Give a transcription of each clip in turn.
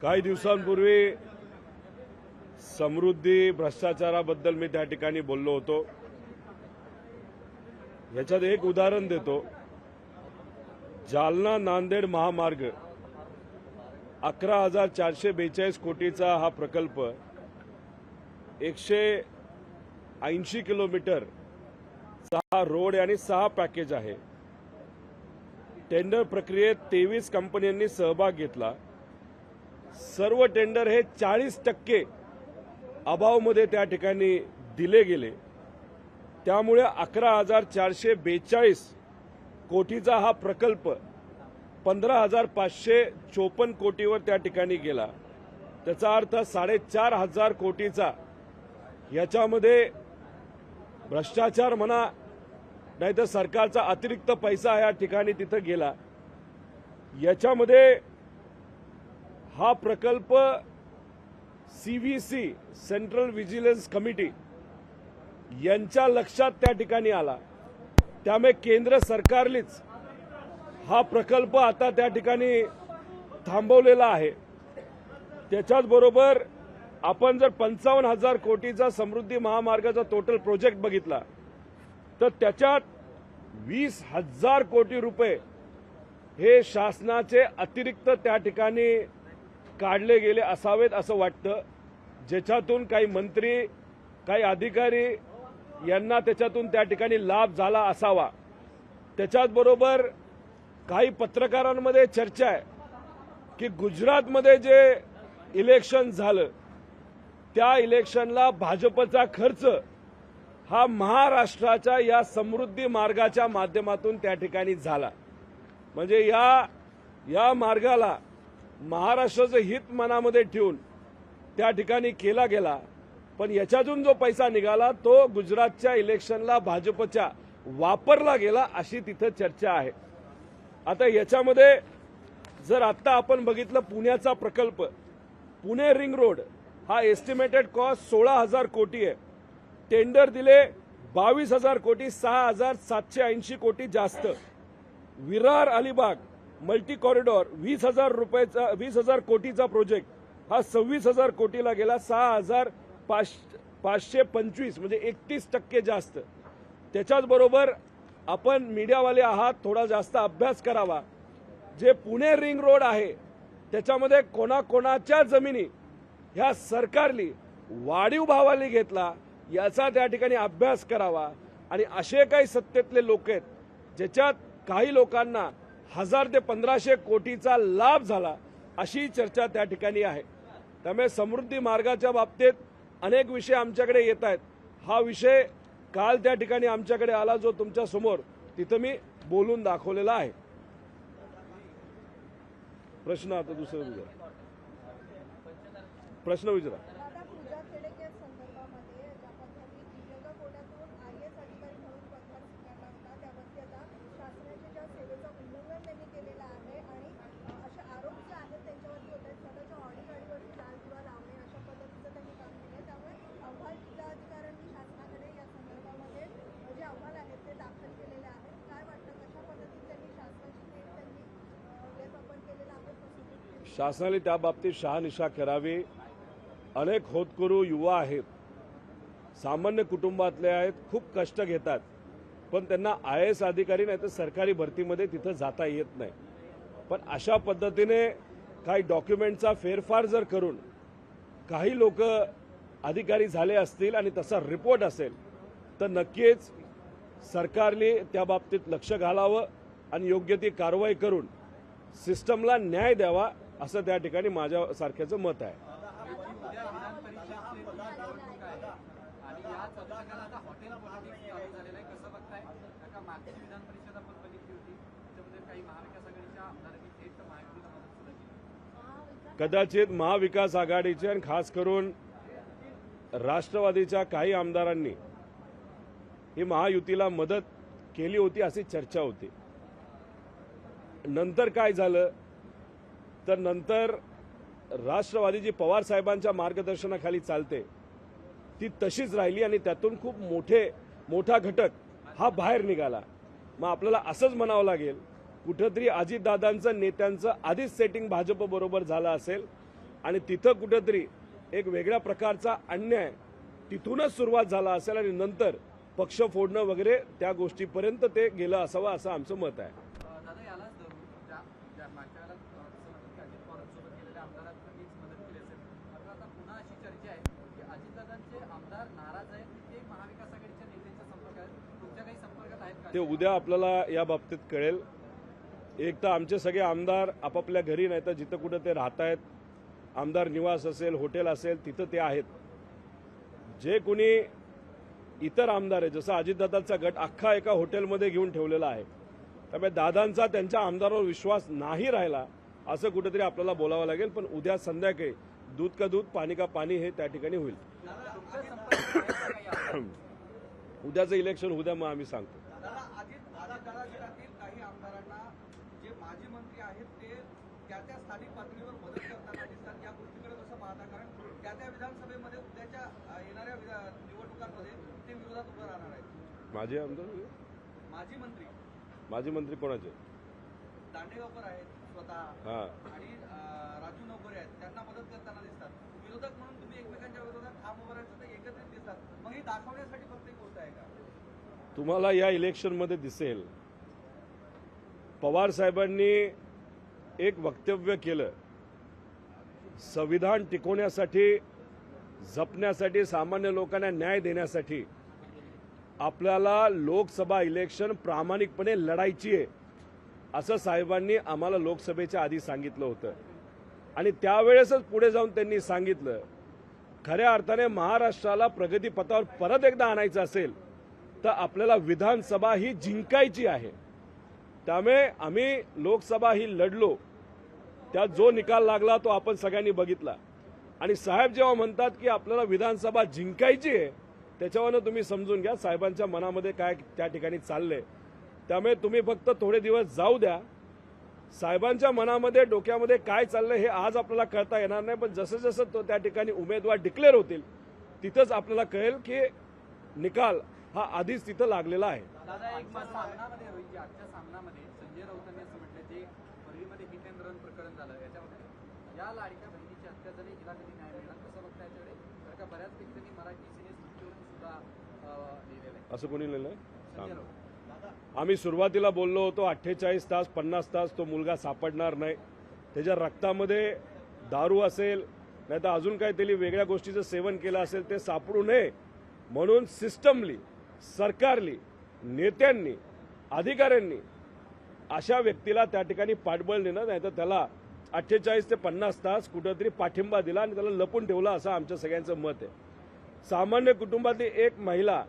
काही दिवसांपूर्वी समृद्धी भ्रष्टाचाराबद्दल मी त्या ठिकाणी बोललो होतो। याच्यात एक उदाहरण देतो। जालना नांदेड महामार्ग 11,442 कोटीचा हा प्रकल्प 180 किलोमीटर 6 रोड आणि 6 पॅकेज आहे। टेंडर प्रक्रियेत 23 कंपन्यांनी सहभाग घेतला। सर्व टेंडर हे 40% अभावमध्ये त्या ठिकाणी दिले गेले। त्यामुळे 11,442 कोटीचा हा प्रकल्प 15,554 कोटीवर त्या ठिकाणी गेला। त्याचा अर्थ 4,500 कोटीचा याच्यामध्ये भ्रष्टाचार म्हणा नाहीतर सरकारचा अतिरिक्त पैसा या ठिकाणी तिथे गेला। याच्यामध्ये हा प्रकल्प सीव्हीसी सेंट्रल व्हिजिलन्स कमिटी यांच्या लक्षात त्या ठिकाणी आला। त्यामुळे केंद्र सरकारनेच हा प्रकल्प आता त्या ठिकाणी थांबवलेला आहे। त्याच्याच बरोबर आपण जर 55,000 कोटीचा समृद्धी महामार्गाचा टोटल प्रोजेक्ट बघितला तर त्याच्यात 20,000 कोटी रुपये हे शासनाचे अतिरिक्त त्या ठिकाणी काढले गेले असावेत असं वाटतं, ज्याच्यातून काही मंत्री काही अधिकारी यांना त्याच्यातून त्या ठिकाणी लाभ झाला असावा। त्याच्याच बरोबर काही पत्रकारांमध्ये चर्चा आहे की गुजरातमध्ये जे इलेक्शन झालं त्या इलेक्शनला भाजपचा खर्च हा महाराष्ट्राच्या या समृद्धी मार्गाच्या माध्यमातून त्या ठिकाणी झाला। म्हणजे या मार्गाला महाराष्ट्राचं हित मनामध्ये ठेवून त्या ठिकाणी केला गेला, पण याच्यातून जो पैसा निघाला तो गुजरातच्या इलेक्शनला भाजपच्या वापरला गेला अशी तिथे चर्चा आहे। आता याच्यामध्ये जर आता आपण बघितलं पुण्याचा प्रकल्प पुणे रिंग रोड हा एस्टिमेटेड कॉस्ट 16,000 कोटी आहे। टेंडर दिले 22,000 कोटी, 6,780 कोटी जास्त। विरार अलिबाग मल्टी कॉरिडॉर 20,000 कोटीचा प्रोजेक्ट हा 26,000 कोटीला गेला, 6,525 म्हणजे 31% जास्त। त्याच्याच बरोबर आपण मीडियावाले आहात, थोडा जास्त अभ्यास करावा। जे पुणे रिंग रोड आहे त्याच्यामध्ये कोणाकोणाच्या जमिनी ह्या सरकारली वाढीव भावाने घेतला याचा त्या ठिकाणी अभ्यास करावा। आणि असे काही सत्तेतले लोक आहेत ज्याच्यात काही लोकांना 1,000 ते 1,500 कोटीचा लाभ झाला अशी चर्चा त्या ठिकाणी आहे। त्यामुळे समृद्धी मार्गाच्या बाबतीत अनेक विषय आमच्याकडे येत आहेत। हा विषय काल त्या ठिकाणी आमच्याकडे आला जो तुमच्या समोर तिथं मी बोलून दाखवलेला आहे। प्रश्न आता दुसरा विचारा, प्रश्न विचारा। शासनाने त्या बाबतीत शहानिशा करावी। अनेक होतकरू युवा आहेत, सामान्य कुटुंबातले आहेत, खूप कष्ट घेतात, पण त्यांना IAS अधिकारी नाही तर सरकारी भरतीमध्ये तिथं जाता येत नाही। पण अशा पद्धतीने काही डॉक्युमेंटचा फेरफार जर करून काही लोक अधिकारी झाले असतील आणि तसा रिपोर्ट असेल तर नक्कीच सरकारने त्या बाबतीत लक्ष घालावं आणि योग्य ती कारवाई करून सिस्टमला न्याय द्यावा असं त्या ठिकाणी माझ्यासारख्याचं मत आहे। कदाचित महाविकास आघाडीचे आणि खास करून राष्ट्रवादीच्या काही आमदारांनी ही महायुतीला मदत केली होती अशी चर्चा होती। नंतर काय झालं तर नंतर राष्ट्रवादीची पवार साहेबांच्या मार्गदर्शनाखाली चालते ती तशीच राहिली आणि त्यातून खूप मोठा घटक हा बाहेर निघाला। मग आपल्याला असंच म्हणावं लागेल कुठेतरी अजितदादांचं नेत्यांचं आधीच सेटिंग भाजप बरोबर झालं असेल आणि तिथं कुठंतरी एक वेगळ्या प्रकारचा अन्याय तिथूनच सुरुवात झाला असेल आणि नंतर पक्ष फोडणं वगैरे त्या गोष्टीपर्यंत ते गेलं असावं असं आमचं मत आहे. दादा यालाच धरून ज्या मागच्या वेळेला असं म्हणतात की अजित पवारांसोबत गेलेल्या आमदारांनीच मदत केली असेल, मात्र आता पुन्हा अशी चर्चा आहे की अजितदादांचे आमदार नाराज आहेत की ते महाविकास आघाडीच्या नेत्यांच्या संपर्कात आहेत. तुमच्या काही संपर्कात आहेत का? ते उद्या आपल्याला या बाबतीत कळेल. एक तर आमचे सगळे आमदार आपापल्या घरी नाही तर जिथं कुठं ते राहत आहेत, आमदार निवास असेल, हॉटेल असेल, तिथं ते आहेत. जे कोणी इतर आमदार आहे, जसं अजितदादांचा गट अख्खा एका हॉटेलमध्ये घेऊन ठेवलेला आहे, त्यामुळे दादांचा त्यांच्या आमदारावर विश्वास नाही राहिला असं कुठेतरी आपल्याला बोलावं लागेल. पण उद्या संध्याकाळी दूध का दूध पाणी का पाणी हे त्या ठिकाणी होईल. तुमच्या संपर्कात आहेत का काही आमदार? उद्याचं इलेक्शन उद्या मग आम्ही सांगतो. तळागाळातील काही आमदारांना जे माजी मंत्री आहेत ते त्या स्थानिक पातळीवर मदत करताना दिसतात. या गोष्टीकडे कसं पाहता? कारण त्या विधानसभेमध्ये उद्याच्या येणाऱ्या निवडणुकांमध्ये ते विरोधात उभं राहणार आहेत. माझे आमदार माजी मंत्री कोणाचे? दांडेगावकर आहेत स्वतः आणि राजू नवकरे आहेत, त्यांना मदत करताना दिसतात. विरोधक म्हणून तुम्ही एकमेकांच्या विरोधात ठाम उभं राहायचं तर एकत्रित दिसतात. मग ही दाखवण्यासाठी फक्त एक गोष्ट आहे का? तुम्हाला या इलेक्शनमध्ये दिसेल पवार साहेबांनी एक वक्तव्य केलं, संविधान टिकवण्यासाठी, जपण्यासाठी, सामान्य लोकांना न्याय देण्यासाठी आपल्याला लोकसभा इलेक्शन प्रामाणिकपणे लढायची आहे असं साहेबांनी आम्हाला लोकसभेच्या आधी सांगितलं होतं. आणि त्यावेळेसच पुढे जाऊन त्यांनी सांगितलं, खऱ्या अर्थाने महाराष्ट्राला प्रगतीपथावर परत एकदा आणायचं असेल तर आपल्याला विधानसभा ही जिंकायची आहे. त्यामुळे आम्ही लोकसभा ही लढलो, त्यात जो निकाल लागला तो आपण सगळ्यांनी बघितला. आणि साहेब जेव्हा म्हणतात की आपल्याला विधानसभा जिंकायची आहे, त्याच्यावरनं तुम्ही समजून घ्या साहेबांच्या मनामध्ये काय त्या ठिकाणी चाललंय. त्यामुळे तुम्ही फक्त थोडे दिवस जाऊ द्या, साहेबांच्या मनामध्ये डोक्यामध्ये काय चाललंय हे आज आपल्याला कळता येणार नाही. पण जसं जसं तो त्या ठिकाणी उमेदवार डिक्लेअर होतील तिथंच आपल्याला कळेल की निकाल हा आधीच तिथं लागलेला आहे. दादा एक सामनामध्ये होईल, आजच्या सामनामध्ये संजय राऊतांनी असं म्हटलं जे परळीमध्ये हिट अँड रन प्रकरण झालं याच्यामध्ये या लाडक्या बहिणीची हत्या झाली, हिला कधी न्याय मिळणार कसं बघता याच्याकडे? कारण का बऱ्याच व्यक्तींनी मराठी सिनेसृष्टीवरून सुद्धा लिहिलेलं आहे. असं कोणी लिहिलंय? संजय राऊत. आम्ही सुरुवातीला बोललो होतो 48 तास 50 तास तो मुलगा सापडणार नाही. त्याच्या रक्तामध्ये दारू असेल नाही तर अजून काहीतरी वेगळ्या गोष्टीचं सेवन केलं असेल ते सापडू नये म्हणून सिस्टमली, सरकारली, नेत्यांनी, अधिकाऱ्यांनी अशा व्यक्तीला त्या ठिकाणी पाठबळ देणं नाही तर त्याला 48 ते 50 तास कुठंतरी पाठिंबा दिला आणि त्याला लपून ठेवला असं आमच्या सगळ्यांचं मत आहे. सामान्य कुटुंबातली एक महिला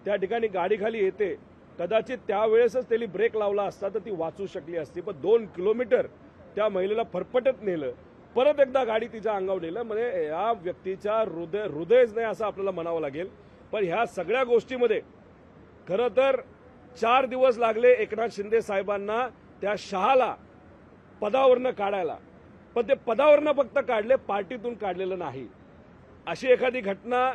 त्या ठिकाणी गाडीखाली येते, कदाचित त्यावेळेसच त्यांनी ब्रेक लावला असता तर ती वाचू शकली असती. पण 2 किलोमीटर त्या महिलेला फरफटत नेलं, परत एकदा गाडी तिच्या अंगावर नेलं. म्हणजे या व्यक्तीच्या हृदयच नाही असं आपल्याला म्हणावं लागेल. पण ह्या सगळ्या गोष्टीमध्ये खरं तर 4 दिवस लागले एकनाथ शिंदे साहेबांना त्या शहाला पदावरनं काढायला. पण ते पदावरनं फक्त काढले, पार्टीतून काढलेलं नाही. अशी एखादी घटना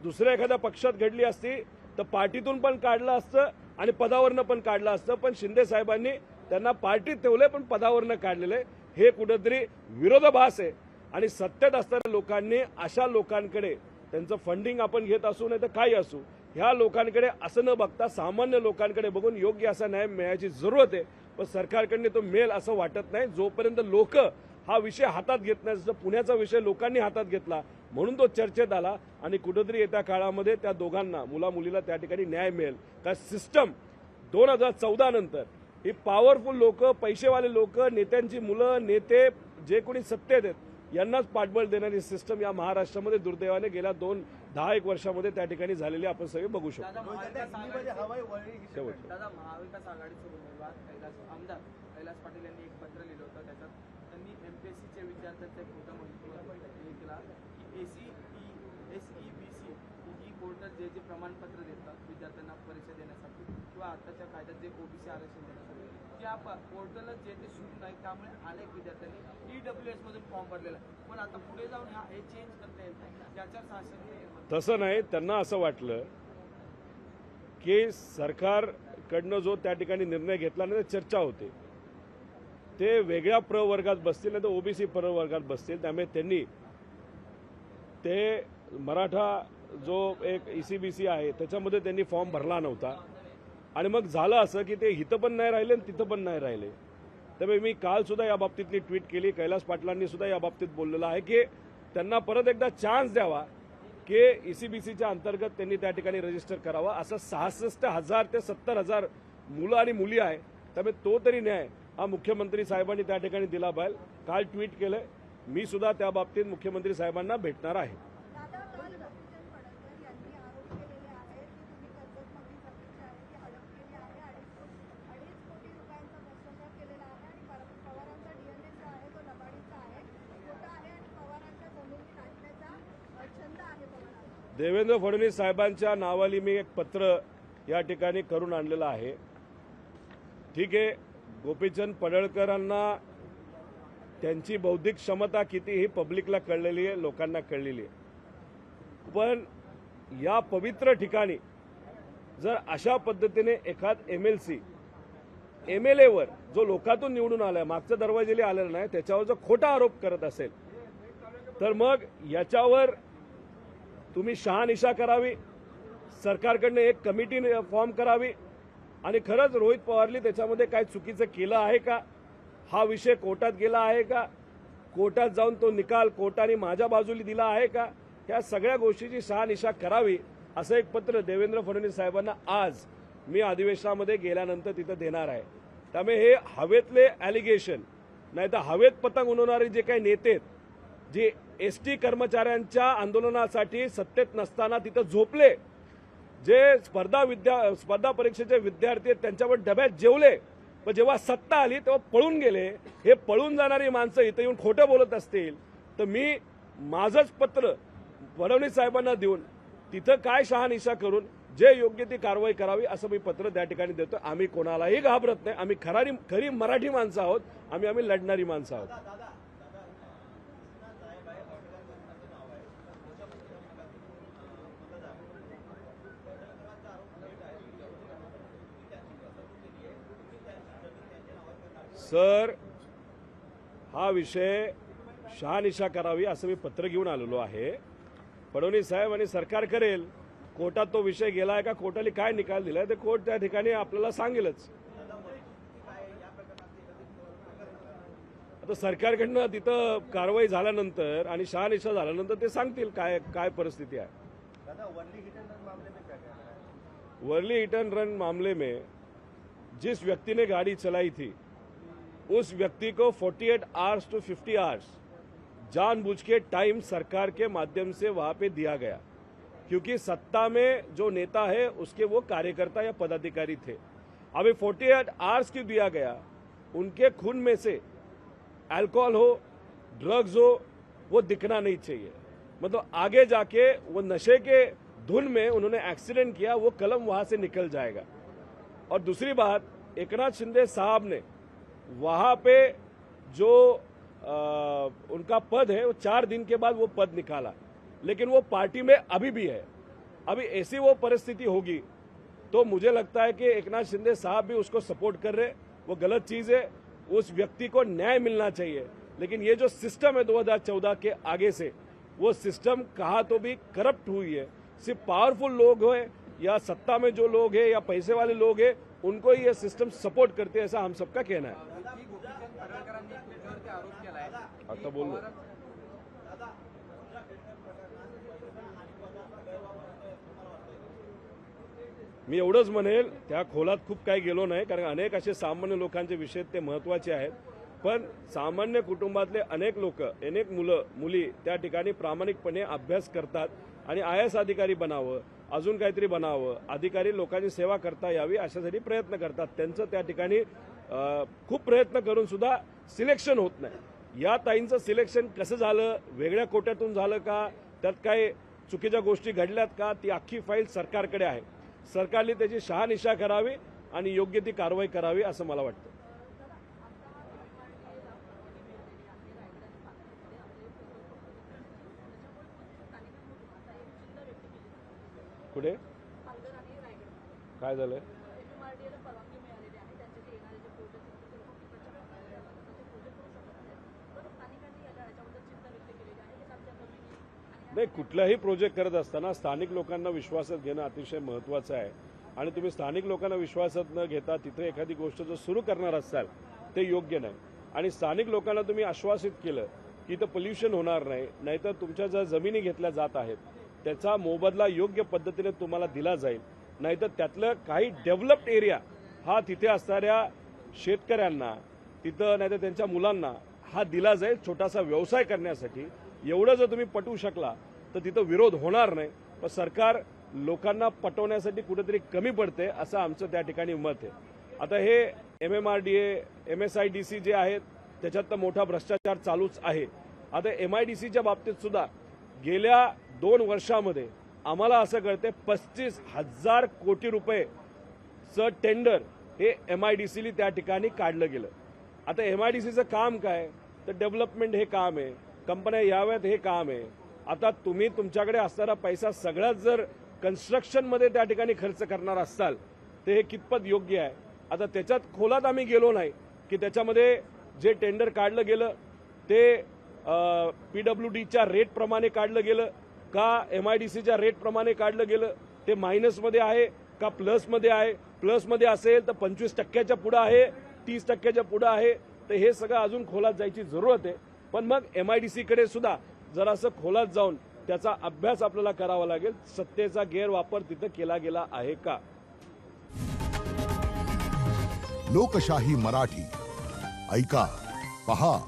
दुसऱ्या एखाद्या पक्षात घडली असती तर पार्टीतून पण काढलं असतं आणि पदावरनं पण काढलं असतं. पण शिंदे साहेबांनी त्यांना पार्टीत ठेवले पण पदावरनं काढलेले. हे कुठेतरी विरोधाभास आहे. आणि सत्तेत असणाऱ्या लोकांनी अशा लोकांकडे त्यांचं फंडिंग आपण घेत असू नाही तर काही असू, ह्या लोकांकडे असं न बघता सामान्य लोकांकडे बघून योग्य असा न्याय मिळायची जरूरत आहे. पण सरकारकडे तो मिळेल असं वाटत नाही जोपर्यंत लोक हा विषय हातात घेत नाही. जसं पुण्याचा विषय लोकांनी हातात घेतला म्हणून तो चर्चेत आला आणि कुठेतरी येत्या काळामध्ये त्या दोघांना, मुला मुलीला त्या ठिकाणी न्याय मिळेल. का सिस्टम 2014 नंतर ही पॉवरफुल लोक, पैसेवाले लोक, नेत्यांची मुलं, नेते जे कोणी सत्तेत आहेत यांनाच पाठबळ देणारी सिस्टम या महाराष्ट्रामध्ये दुर्दैवाने गेल्या 10-1 वर्षामध्ये त्या ठिकाणी झालेली आपण सगळे बघू शकतो. दादा महाविकास आघाडीचे उमेदवार आमदार कैलास पाटील यांनी एक पत्र लिहिलं होतं. त्याच्यात त्यांनी एमपीएससीच्या विद्यार्थ्यांचा एक मुद्दा केला की SEBC ही पोर्टल जे प्रमाणपत्र देतात विद्यार्थ्यांना परीक्षा देण्यासाठी किंवा आताच्या कायद्यात जे ओबीसी आरक्षण देण्यासाठी त्या पोर्टलच जे ते सुरू नाही. त्यामुळे अनेक विद्यार्थ्यांनी EWS मधून फॉर्म भरलेला आहे. पण आता पुढे जाऊन हे चेंज करता येईल याच्यावर शासन तसं नाही. त्यांना असं वाटलं की सरकारकडनं जो त्या ठिकाणी निर्णय घेतला नाही चर्चा होते. ते वेगळ्या प्रवर्गात बसतील नाही तर ओबीसी प्रवर्गात बसतील. त्यामुळे त्यांनी ते मराठा जो एक ECBC आहे त्याच्यामध्ये त्यांनी फॉर्म भरला नव्हता आणि मग झालं असं की ते इथं पण नाही राहिले आणि तिथं पण नाही राहिले. त्यामुळे मी काल सुद्धा या बाबतीतली ट्विट केली. कैलास पाटलांनी सुद्धा या बाबतीत बोललेलं आहे की त्यांना परत एकदा चान्स द्यावा की ECBCच्या अंतर्गत त्यांनी त्या ठिकाणी रजिस्टर करावा. असं 66,000 ते 70,000 मुलं आणि मुली आहे. त्यामुळे तो तरी न्याय हा मुख्यमंत्री साहेबांनी त्या ठिकाणी दिला पाहिजे. काल ट्विट केलंय. मी सुद्धा त्या बाबतीत मुख्यमंत्री साहेबांना भेटणार आहे. दादा, काल गोपीचंद पडळकर यांनी आरोप केलेले आहेत की तुम्ही कर्जतमधली जमीनची आहे ती हडप केली आहे. 2.5 कोटी रुपयांचा भ्रष्टाचार केलेला आहे आणि पवारांचा DNA जो आहे तो लबाडीचा आहे, खोटा आहे आणि पवारांच्या जमिनी काढण्याचा छंद आहे पवारांना. देवेंद्र फडणवीस साहेबांच्या नावाली मी एक पत्र या ठिकाणी करून आणलेलं आहे. ठीक आहे, गोपीचंद पडळकरांना त्यांची बौद्धिक क्षमता किती ही पब्लिकला कळलेली आहे, लोकांना कळलेली आहे. पण या पवित्र ठिकाणी जर अशा पद्धतीने एखाद MLC MLA वर जो लोकातून निवडून आलाय, मागच्या दरवाजेली आलेला नाही, त्याच्यावर जर खोटा आरोप करत असेल तर मग याच्यावर तुम्ही शहानिशा करावी, सरकारकडनं एक कमिटी फॉर्म करावी आणि खरंच रोहित पवारनी त्याच्यामध्ये काय चुकीचं केलं आहे का, हा विषय कोर्टात गेला आहे का, कोर्टात जाऊन तो निकाल कोर्टाने माझ्या बाजूला दिला आहे का, या सगळ्या गोष्टीची शहानिशा करावी असं एक पत्र देवेंद्र फडणवीस साहेबांना आज मी अधिवेशनामध्ये गेल्यानंतर तिथं देणार आहे. त्यामुळे हे हवेतले ॲलिगेशन नाही तर हवेत पतंग उडवणारे जे काही नेते आहेत, जे ST कर्मचाऱ्यांच्या आंदोलनासाठी सत्तेत नसताना तिथं झोपले, जे स्पर्धा परीक्षेचे विद्यार्थी आहेत त्यांच्यावर डब्यात जेवले, पण जेव्हा सत्ता आली तेव्हा पळून गेले, हे पळून जाणारी माणसं इथं येऊन खोटं बोलत असतील तर मी माझंच पत्र फडणवीस साहेबांना देऊन तिथं काय शहानिशा करून जे योग्य ती कारवाई करावी असं मी पत्र त्या ठिकाणी देतो. आम्ही कोणालाही घाबरत नाही. आम्ही खरी मराठी माणसं आहोत. आम्ही लढणारी माणसं आहोत. सर, हा विषय शहानिशा करावी असं मी पत्र घेऊन आलेलो आहे. फडणवीस साहेब आणि सरकार करेल. कोर्टात तो विषय गेला आहे का, कोर्टाने काय निकाल दिलाय ते कोर्ट त्या ठिकाणी आपल्याला सांगेलच. आता सरकारकडनं तिथं कारवाई झाल्यानंतर आणि शहानिशा झाल्यानंतर ते सांगतील काय काय परिस्थिती आहे. वर्ली हिट एंड रन मामले में जिस व्यक्ति ने गाड़ी चलाई थी उस व्यक्ति को 48 आवर्स टू 50 आवर्स जानबूझ के टाइम सरकार के माध्यम से वहां पे दिया गया, क्योंकि सत्ता में जो नेता है उसके वो कार्यकर्ता या पदाधिकारी थे. अभी 48 आवर्स क्यों दिया गया, उनके खून में से अल्कोहल हो, ड्रग्स हो, वो दिखना नहीं चाहिए. मतलब आगे जाके वो नशे के धुन में उन्होंने एक्सीडेंट किया, वो कलम वहां से निकल जाएगा. और दूसरी बात, एकनाथ शिंदे साहब ने वहां पे जो उनका पद है वो 4 दिन के बाद वो पद निकाला, लेकिन वो पार्टी में अभी भी है. अभी ऐसी वो परिस्थिति होगी तो मुझे लगता है कि एकनाथ शिंदे साहब भी उसको सपोर्ट कर रहे. वो गलत चीज है. उस व्यक्ति को न्याय मिलना चाहिए. लेकिन ये जो सिस्टम है 2014 के आगे से, वो सिस्टम कहा तो भी करप्ट हुई है. सिर्फ पावरफुल लोग हैं या सत्ता में जो लोग हैं या पैसे वाले लोग हैं उनको ही ये सिस्टम सपोर्ट करते हैं, ऐसा हम सबका कहना है. गोपीचंद पडळकरांनी त्याच्यावरती आरोप केलाय आता बोललो. मी एवढंच म्हणेल, त्या खोलात खूप काही गेलो नाही, कारण अनेक असे सामान्य लोकांचे विषय ते महत्वाचे आहेत. पण सामान्य कुटुंबातले अनेक लोक, अनेक मुलं मुली त्या ठिकाणी प्रामाणिकपणे अभ्यास करतात आणि IAS अधिकारी बनावं, अजून काहीतरी बनावं, अधिकारी लोकांची सेवा करता यावी अशासाठी प्रयत्न करतात. त्यांचं त्या ठिकाणी खूप प्रयत्न करून सुद्धा सिलेक्शन होत नाही. या ताईंचं सिलेक्शन कसं झालं, वेगळ्या कोट्यातून झालं का, त्यात काही चुकीच्या गोष्टी घडल्यात का, ती अख्खी फाईल सरकारकडे आहे. सरकारने त्याची शहानिशा करावी आणि योग्य ती कारवाई करावी असं मला वाटतं. कुठे काय झालंय? नाही, कुठलाही प्रोजेक्ट करत असताना स्थानिक लोकांना विश्वासात घेणं अतिशय महत्त्वाचं आहे. आणि तुम्ही स्थानिक लोकांना विश्वासात न घेता तिथे एखादी गोष्ट जर सुरू करणार असाल ते योग्य नाही. आणि स्थानिक लोकांना तुम्ही आश्वासित केलं की इथं पोल्युशन होणार नाही, नाहीतर तुमच्या ज्या जमिनी घेतल्या जात आहेत त्याचा मोबदला योग्य पद्धतीने तुम्हाला दिला जाईल, नाहीतर त्यातलं काही डेव्हलप्ड एरिया हा तिथे असणाऱ्या शेतकऱ्यांना तिथं नाहीतर त्यांच्या मुलांना हा दिला जाईल छोटासा व्यवसाय करण्यासाठी. एवढं जर तुम्ही पटवू शकला तर तिथं विरोध होणार नाही. पण सरकार लोकांना पटवण्यासाठी कुठेतरी कमी पडते असं आमचं त्या ठिकाणी मत आहे. आता हे MMRDA MSIDC जे आहेत त्याच्यात तर मोठा भ्रष्टाचार चालूच आहे. आता MIDCच्या बाबतीत सुद्धा गेल्या 2 वर्षामध्ये आम्हाला असं कळतंय 35,000 कोटी रुपयेचं टेंडर हे MIDCने त्या ठिकाणी काढलं गेलं. आता MIDCचं काम काय तर डेव्हलपमेंट हे काम आहे, कंपन्या याव्यात हे काम आहे. आता तुम्ही तुमच्याकडे असणारा पैसा सगळ्याच जर कन्स्ट्रक्शनमध्ये त्या ठिकाणी खर्च करणार असाल तर हे कितपत योग्य आहे. आता त्याच्यात खोलात आम्ही गेलो नाही की त्याच्यामध्ये जे टेंडर काढलं गेलं ते PWDच्या रेटप्रमाणे काढलं गेलं का MIDCच्या रेटप्रमाणे काढलं गेलं, ते मायनसमध्ये आहे का प्लसमध्ये आहे. प्लसमध्ये असेल तर 25% पुढं आहे, 30% पुढं आहे. तर हे सगळं अजून खोलात जायची जरूरत आहे. पण मग MIDCकडे सुद्धा जरासं खोलात जाऊन त्याचा अभ्यास आपल्याला करावा लागेल. सत्तेचा गैरवापर तिथं केला गेला आहे का. लोकशाही मराठी ऐका, पहा,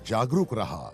जागरूक रहा.